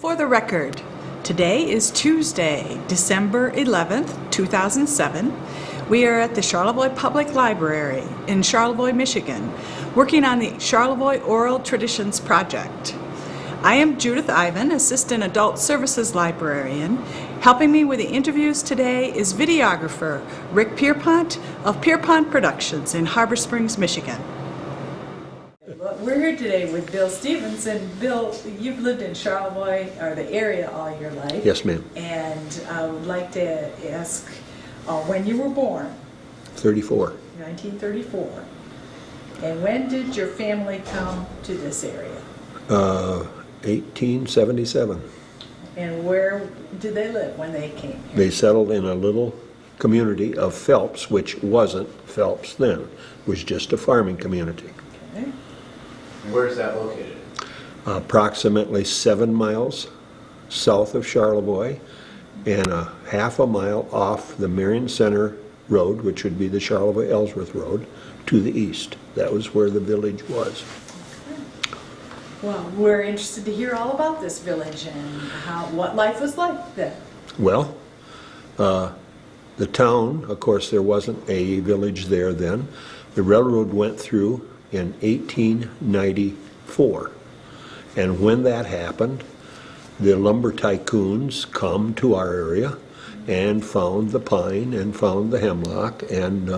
For the record, today is Tuesday, December 11th, 2007. We are at the Charlevoix Public Library in Charlevoix, Michigan, working on the Charlevoix Oral Traditions Project. I am Judith Ivan, Assistant Adult Services Librarian. Helping me with the interviews today is videographer Rick Pierpont of Pierpont Productions in Harbor Springs, Michigan. We're here today with Bill Stevens, and Bill, you've lived in Charlevoix, or the area, all your life. Yes, ma'am. And I would like to ask when you were born. 34. 1934. And when did your family come to this area? 1877. And where did they live when they came here? They settled in a little community of Phelps, which wasn't Phelps then. It was just a farming community. Okay. Where's that located? Approximately 7 miles south of Charlevoix and a half a mile off the Marion Center Road, which would be the Charlevoix-Ellsworth Road, to the east. That was where the village was. Well, we're interested to hear all about this village and what life was like then. Well, the town, of course, there wasn't a village there then. The railroad went through in 1894. And when that happened, the lumber tycoons come to our area and found the pine and found the hemlock, and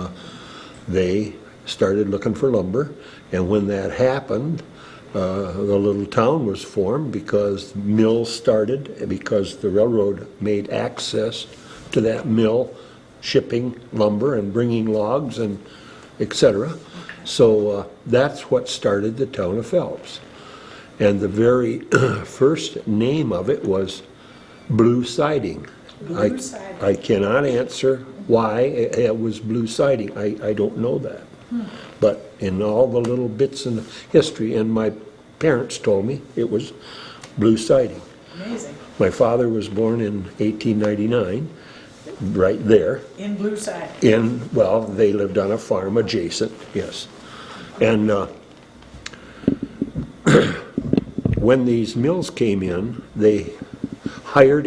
they started looking for lumber. And when that happened, the little town was formed because mills started, because the railroad made access to that mill, shipping lumber and bringing logs and etc. So that's what started the town of Phelps. And the very first name of it was Blue Siding. Blue Siding. I cannot answer why it was Blue Siding. I don't know that. But in all the little bits in history, and my parents told me it was Blue Siding. Amazing. My father was born in 1899, right there. In Blue Siding. Well, they lived on a farm adjacent, yes. And when these mills came in, they hired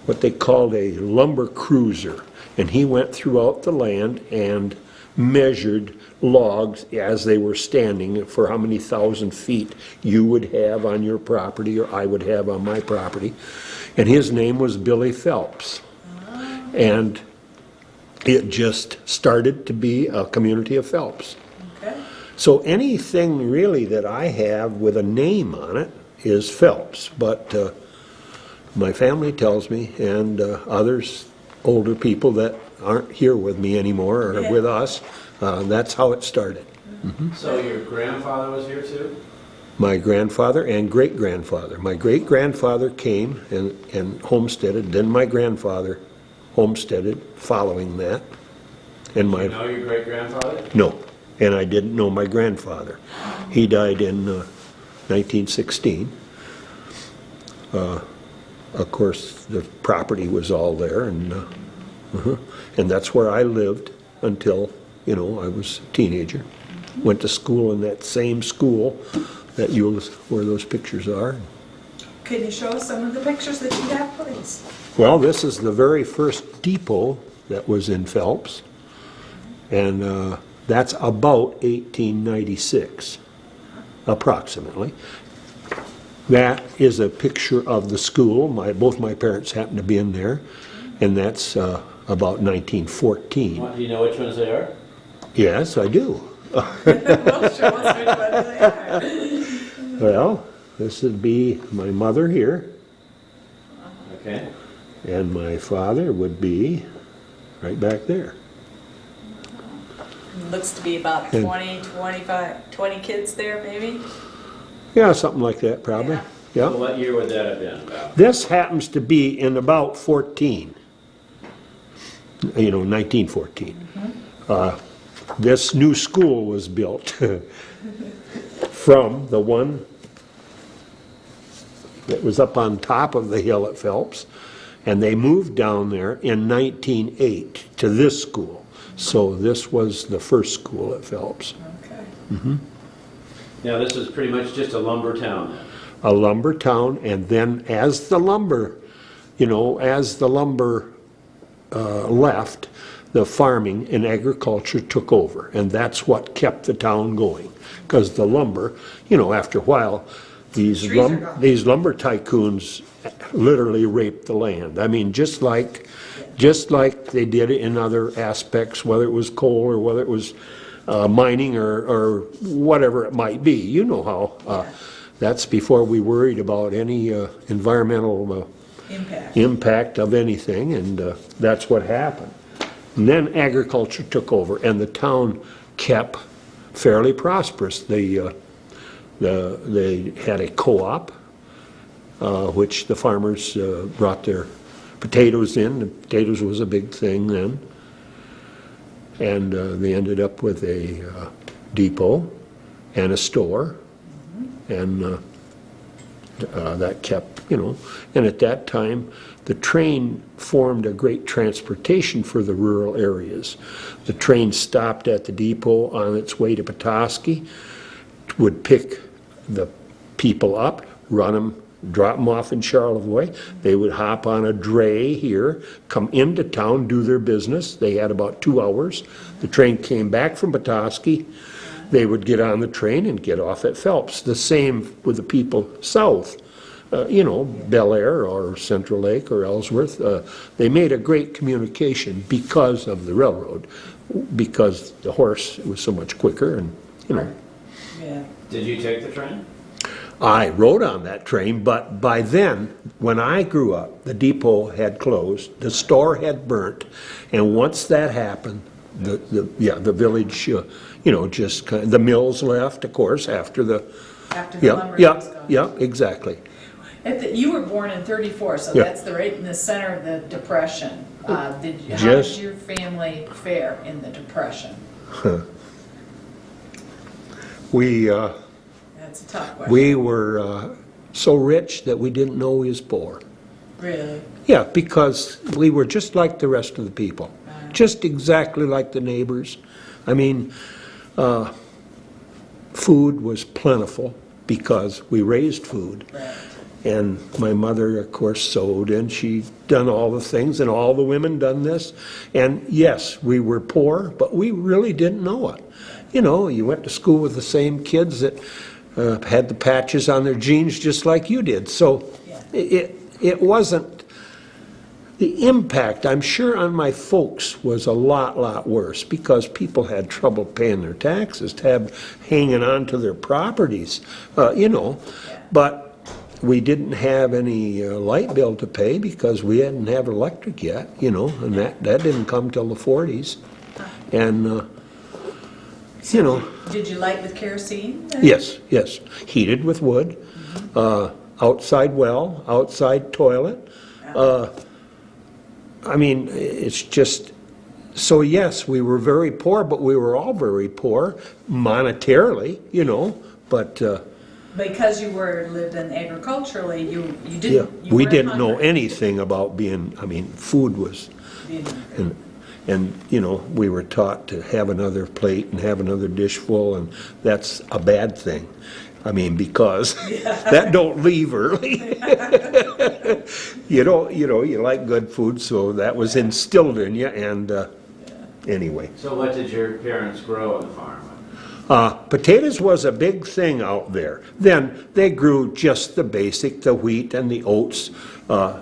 what they called a lumber cruiser, and he went throughout the land and measured logs as they were standing for how many thousand feet you would have on your property or I would have on my property. And his name was Billy Phelps. And it just started to be a community of Phelps. Okay. So anything really that I have with a name on it is Phelps, but my family tells me, and others, older people that aren't here with me anymore or with us, that's how it started. Mm-hmm. So your grandfather was here too? My grandfather and great-grandfather. My great-grandfather came and homesteaded, then my grandfather homesteaded following that. And Do you know your great-grandfather? No, and I didn't know my grandfather. He died in 1916. Of course, the property was all there, and that's where I lived until, I was a teenager. Went to school in that same school where those pictures are. can you show us some of the pictures that you have, please? Well, this is the very first depot that was in Phelps, and that's about 1896, approximately. That is a picture of the school. Both my parents happened to be in there, and that's about 1914. Do you know which ones they are? Yes, I do. Well, show us which ones they are. Well, this would be my mother here, Okay. and my father would be right back there. Looks to be about 20 kids there, maybe? Yeah, something like that, probably. Yeah. So Yeah. what year would that have been about? This happens to be in about 14, 1914. This new school was built from the one that was up on top of the hill at Phelps, and they moved down there in 1908 to this school. So this was the first school at Phelps. Okay. Now this is pretty much just a lumber town then? a lumber town, and then as the lumber, left, the farming and agriculture took over, and that's what kept the town going. Because the lumber, after a while, these lumber tycoons literally raped the land. I mean, just like they did in other aspects, whether it was coal or whether it was mining or whatever it might be. You know how. That's before we worried about any environmental impact of anything, and that's what happened. And then agriculture took over, and the town kept fairly prosperous. They had a co-op, which the farmers brought their potatoes in. The potatoes was a big thing then. And they ended up with a depot and a store, and that kept, and at that time, the train formed a great transportation for the rural areas. The train stopped at the depot on its way to Petoskey, would pick the people up, run them, drop them off in Charlevoix. They would hop on a dray here, come into town, do their business. They had about 2 hours. The train came back from Petoskey. They would get on the train and get off at Phelps. The same with the people south. Bel Air or Central Lake or Ellsworth. They made a great communication because of the railroad, because the horse was so much quicker, and Yeah. Did you take the train? I rode on that train, but by then, when I grew up, the depot had closed, the store had burnt, and once that happened, the village, just kind of, the mills left, of course, after the lumber was gone. Yeah, exactly. You were born in 34, so Yeah. that's right in the center of the Depression. How did your family fare in the Depression? That's a tough question. We were so rich that we didn't know we was poor. Really? Yeah, because we were just like the rest of the people, just exactly like the neighbors. I mean, food was plentiful because we raised food. Right. And my mother, of course, sewed, and she done all the things, and all the women done this. And yes, we were poor, but we really didn't know it. You went to school with the same kids that had the patches on their jeans just like you did. So it wasn't, the impact, I'm sure, on my folks was a lot worse because people had trouble paying their taxes, hanging on to their properties, But we didn't have any light bill to pay because we hadn't have electric yet, and that didn't come till the 40s. And, Did you light with kerosene? Yes, heated with wood, outside well, outside toilet. It's just, so yes, we were very poor, but we were all very poor monetarily, but Because you lived in agriculturally, you didn't. You we weren't didn't know hungry. anything about food was, and we were taught to have another plate and have another dish full, and that's a bad thing. Because that don't leave early. You like good food, so that was instilled in you, and anyway. So what did your parents grow on the farm? Potatoes was a big thing out there. Then they grew just the basic, the wheat and the oats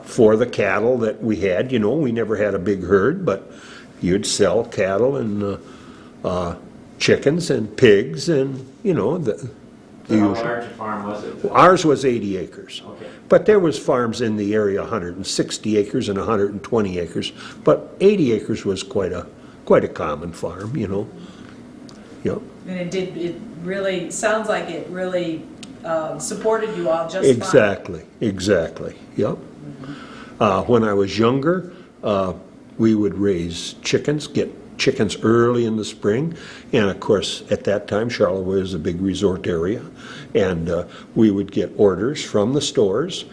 for the cattle that we had. We never had a big herd, but you'd sell cattle and chickens and pigs and, the So how usual. large a farm was it? Ours was 80 acres. Okay. But there was farms in the area, 160 acres and 120 acres. But 80 acres was quite a common farm, Yep. And it really, sounds like it really supported you all just fine. Exactly, yep. When I was younger, we would raise chickens, get chickens early in the spring, and of course, at that time, Charlevoix is a big resort area, and we would get orders from the stores,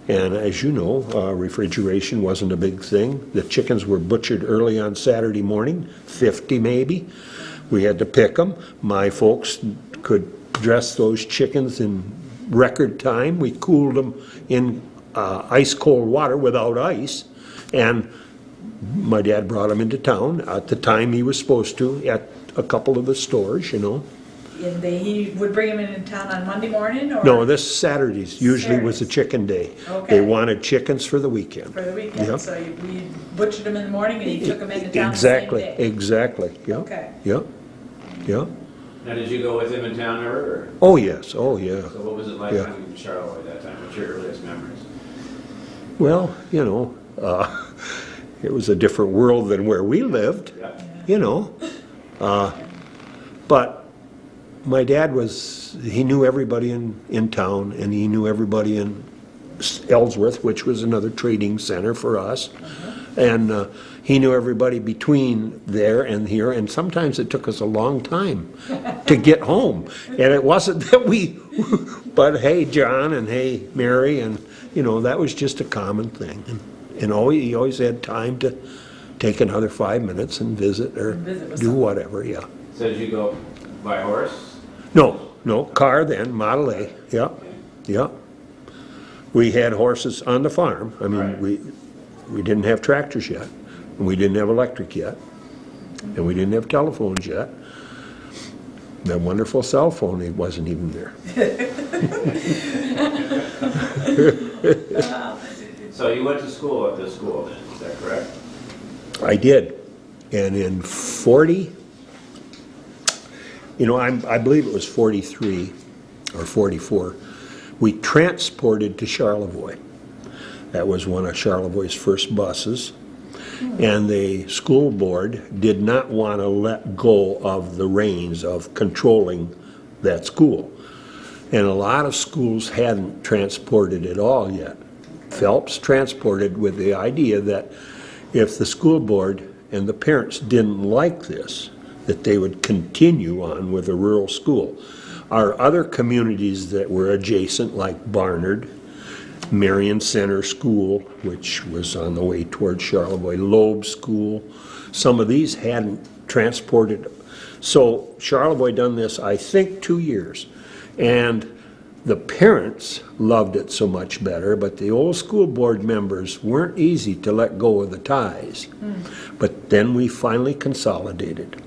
and as you know, refrigeration wasn't a big thing. The chickens were butchered early on Saturday morning, 50 maybe. We had to pick them. My folks could dress those chickens in record time. We cooled them in ice cold water without ice, and my dad brought them into town at the time he was supposed to at a couple of the stores, you know. And he would bring them into town on Monday morning, or? No, this Saturdays usually was a chicken day. Okay. They wanted chickens for the weekend. For the weekend, Yep. so we butchered them in the morning and he took them into town the same Exactly, day? exactly, yep. Okay. Yep, yep. Now, did you go with him in town ever, or? Oh, yes, oh, yeah. So what was it like Yeah. coming to Charlevoix at that time? What's your earliest memories? Well, you know, it was a different world than where we lived, Yeah. you know. But my dad he knew everybody in town, and he knew everybody in Ellsworth, which was another trading center for us. And he knew everybody between there and here, and sometimes it took us a long time to get home. And it wasn't that but hey, John, and hey, Mary, and, you know, that was just a common thing. And he always had time to take another 5 minutes and visit or Visit with do someone. whatever, yeah. So did you go by horse? No, car then, Model A, yeah, yeah. We had horses on the farm. I mean, Right. we didn't have tractors yet, and we didn't have electric yet, and we didn't have telephones yet. That wonderful cell phone, it wasn't even there. So you went to school at this school then, is that correct? I did, and in 40, you know, I believe it was 43 or 44, we transported to Charlevoix. That was one of Charlevoix's first buses. And the school board did not want to let go of the reins of controlling that school. And a lot of schools hadn't transported at all yet. Phelps transported with the idea that if the school board and the parents didn't like this, that they would continue on with a rural school. Our other communities that were adjacent, like Barnard, Marion Center School, which was on the way towards Charlevoix, Loeb School, some of these hadn't transported. So Charlevoix done this, I think, 2 years. And the parents loved it so much better, but the old school board members weren't easy to let go of the ties. But then we finally consolidated,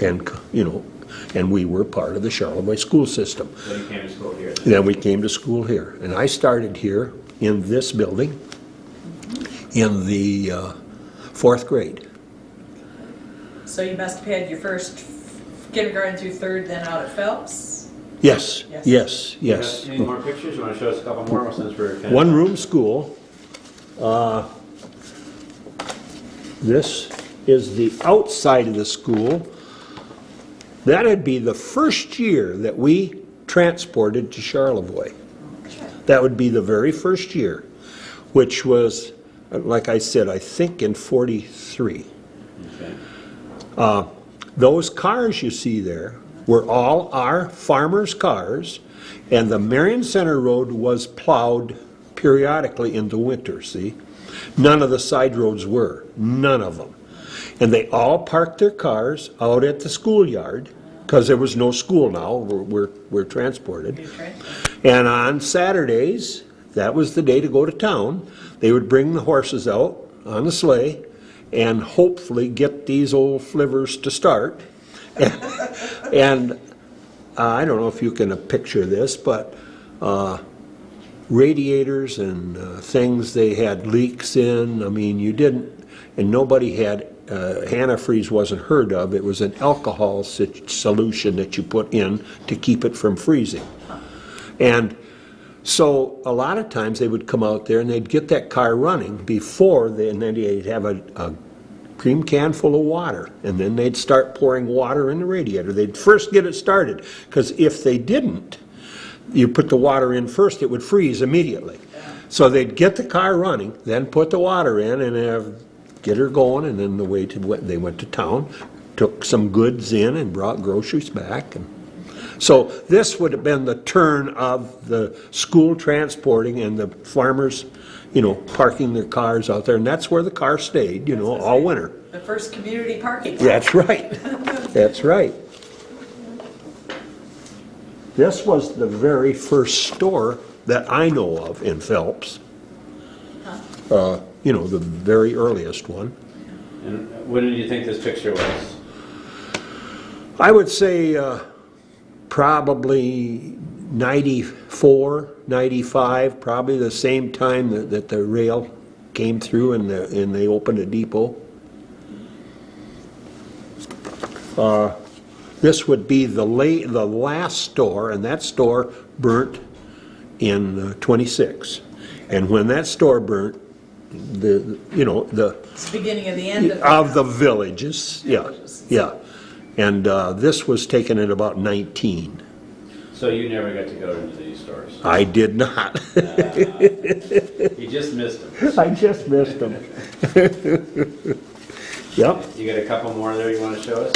and, you know, and we were part of the Charlevoix school system. So you came to school here then? Then we came to school here, and I started here in this building in the 4th grade. So you must have had your first kindergarten through 3rd then out at Phelps? Yes, Yes. yes, You have yes. any more pictures? You want to show us a couple more since we're finished? One room school. This is the outside of the school. That'd be the first year that we transported to Charlevoix. That would be the very first year, which was, like I said, I think in 43. Okay. Those cars you see there were all our farmers' cars, and the Marion Center Road was plowed periodically in the winter, see? None of the side roads were, none of them. And they all parked their cars out at the schoolyard, because there was no school now, we're transported. You trained? And on Saturdays, that was the day to go to town. They would bring the horses out on the sleigh and hopefully get these old flivvers to start. And I don't know if you can picture this, but radiators and things they had leaks in. I mean, you didn't, and nobody had, antifreeze wasn't heard of. It was an alcohol solution that you put in to keep it from freezing. And so a lot of times they would come out there and they'd get that car running before, and then they'd have a cream can full of water, and then they'd start pouring water in the radiator. They'd first get it started, because if they didn't, you put the water in first, it would freeze immediately. So they'd get the car running, then put the water in and get her going, and then they went to town, took some goods in and brought groceries back. And so this would have been the turn of the school transporting and the farmers, you know, parking their cars out there, and that's where the car stayed, you know, all winter. The first community parking lot. That's right. That's right. This was the very first store that I know of in Phelps. You know, the very earliest one. And when do you think this picture was? I would say probably 94, 95, probably the same time that the rail came through and they opened a depot. This would be the last store, and that store burnt in 26. And when that store burnt, the It's the beginning of the end of the villages, Villages. yeah. And this was taken at about 19. So you never got to go into these stores? I did not. You just missed them. I just missed them. Yep. You got a couple more there you want to show us?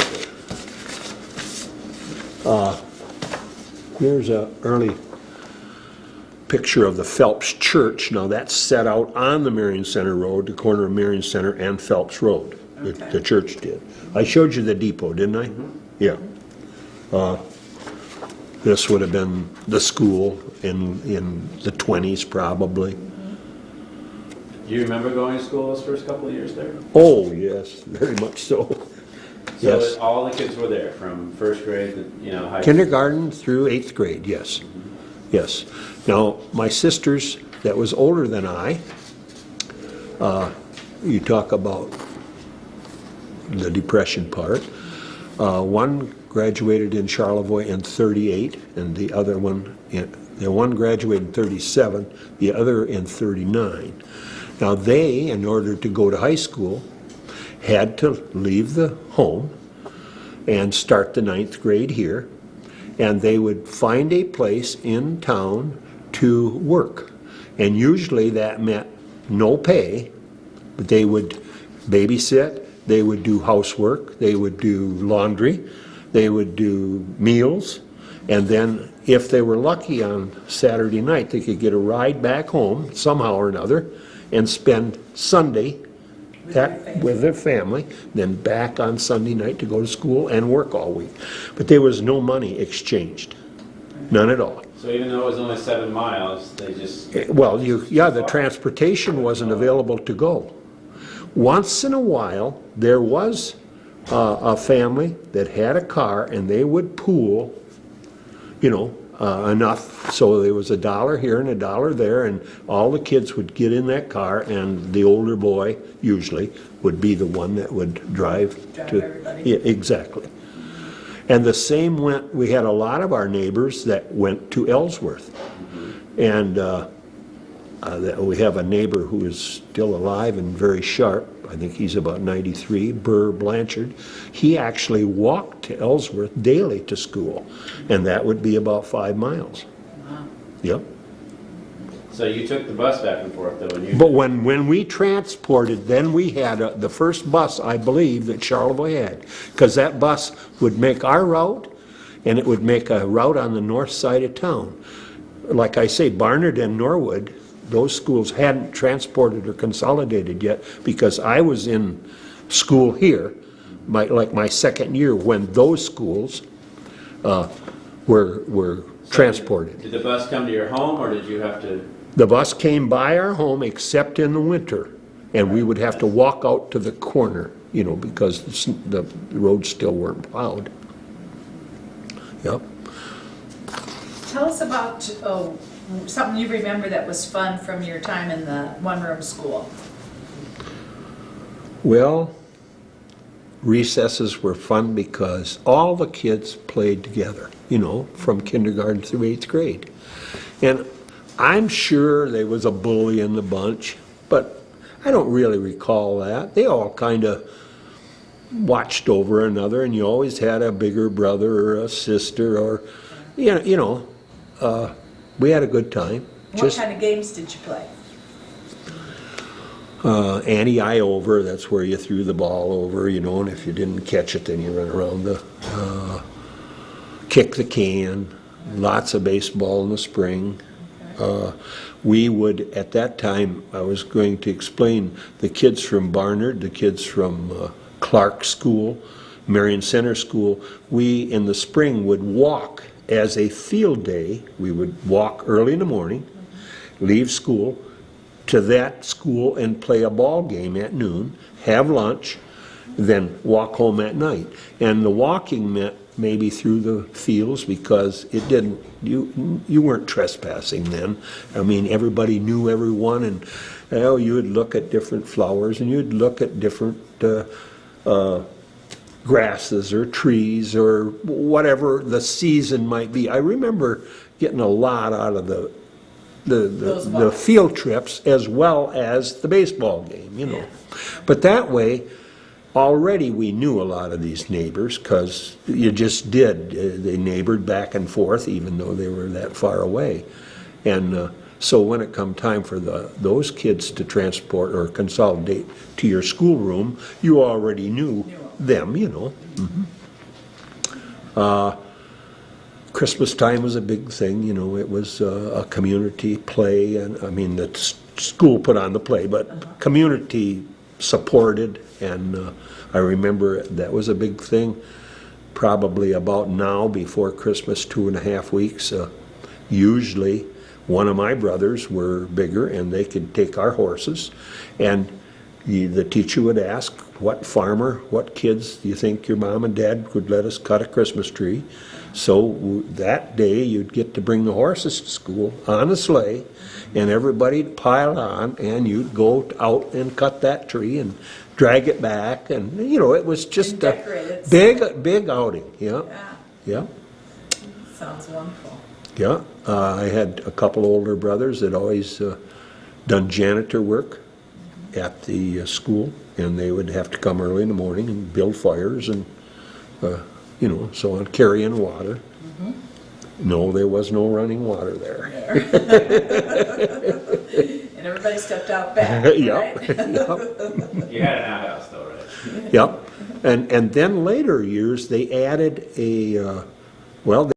Here's an early picture of the Phelps Church. Now that's set out on the Marion Center Road, the corner of Marion Center and Phelps Road. Okay. The church did. I showed you the depot, didn't I? Yeah. This would have been the school in the 20s probably. Do you remember going to school those first couple of years there? Oh, yes, very much so. So Yes. all the kids were there from first grade to, high school? Kindergarten through 8th grade, yes. Yes. Now, my sisters that was older than I, you talk about the Depression part, one graduated in Charlevoix in 38, and the other one, the one graduated in 37, the other in 39. Now they, in order to go to high school, had to leave the home and start the 9th grade here, and they would find a place in town to work. And usually that meant no pay, but they would babysit, they would do housework, they would do laundry, they would do meals, and then if they were lucky on Saturday night, they could get a ride back home somehow or another and spend Sunday with their family, then back on Sunday night to go to school and work all week. But there was no money exchanged, none at all. So even though it was only 7 miles, they just... Well, the transportation wasn't available to go. Once in a while, there was a family that had a car, and they would pool, enough, so there was $1 here and $1 there, and all the kids would get in that car, and the older boy, usually, would be the one that would drive to... everybody. Yeah, exactly. And the same went, we had a lot of our neighbors that went to Ellsworth. And we have a neighbor who is still alive and very sharp. I think he's about 93, Burr Blanchard. He actually walked to Ellsworth daily to school, and that would be about 5 miles. Wow. Yep. So you took the bus back and forth, though, and you... But when we transported, then we had the first bus, I believe, that Charlevoix had, because that bus would make our route, and it would make a route on the north side of town. Like I say, Barnard and Norwood, those schools hadn't transported or consolidated yet, because I was in school here, my second year, when those schools were transported. Did the bus come to your home, or did you have to... The bus came by our home except in the winter, and we would have to walk out to the corner, because the roads still weren't plowed. Yep. Tell us about something you remember that was fun from your time in the one-room school. Well, recesses were fun because all the kids played together, from kindergarten through 8th grade. And I'm sure there was a bully in the bunch, but I don't really recall that. They all kind of watched over another, and you always had a bigger brother or a sister, or, we had a good time. What kind of games did you play? Ante-I over, that's where you threw the ball over, and if you didn't catch it, then you run around the, kick the can, lots of baseball in the spring. We would, at that time, I was going to explain, the kids from Barnard, the kids from Clark School, Marion Center School, we in the spring would walk as a field day, we would walk early in the morning, leave school, to that school and play a ball game at noon, have lunch, then walk home at night. And the walking meant maybe through the fields because it didn't, you weren't trespassing then. I mean, everybody knew everyone, and you would look at different flowers and you'd look at different grasses or trees or whatever the season might be. I remember getting a lot out of the field trips as well as the baseball game, you know. Yeah. But that way, already we knew a lot of these neighbors because you just did. They neighbored back and forth even though they were that far away. And so when it come time for those kids to transport or consolidate to your schoolroom, you already knew them, you know. Christmas time was a big thing, you know. It was a community play, and I mean the school put on the play, but community supported, and I remember that was a big thing. Probably about now, before Christmas, 2.5 weeks, usually one of my brothers were bigger and they could take our horses, and the teacher would ask, what farmer, what kids do you think your mom and dad would let us cut a Christmas tree? So that day you'd get to bring the horses to school on a sleigh, and everybody'd pile on, and you'd go out and cut that tree and drag it back, and you know, it was just a big outing. Yeah. Yeah. Sounds wonderful. Yeah. I had a couple older brothers that always done janitor work at the school, and they would have to come early in the morning and build fires and you know, so on, carrying water. No, there was no running water there. And everybody stepped out back, Yep. right? Yep. You had an outhouse though, right? Yep. And then later years, they added a, well,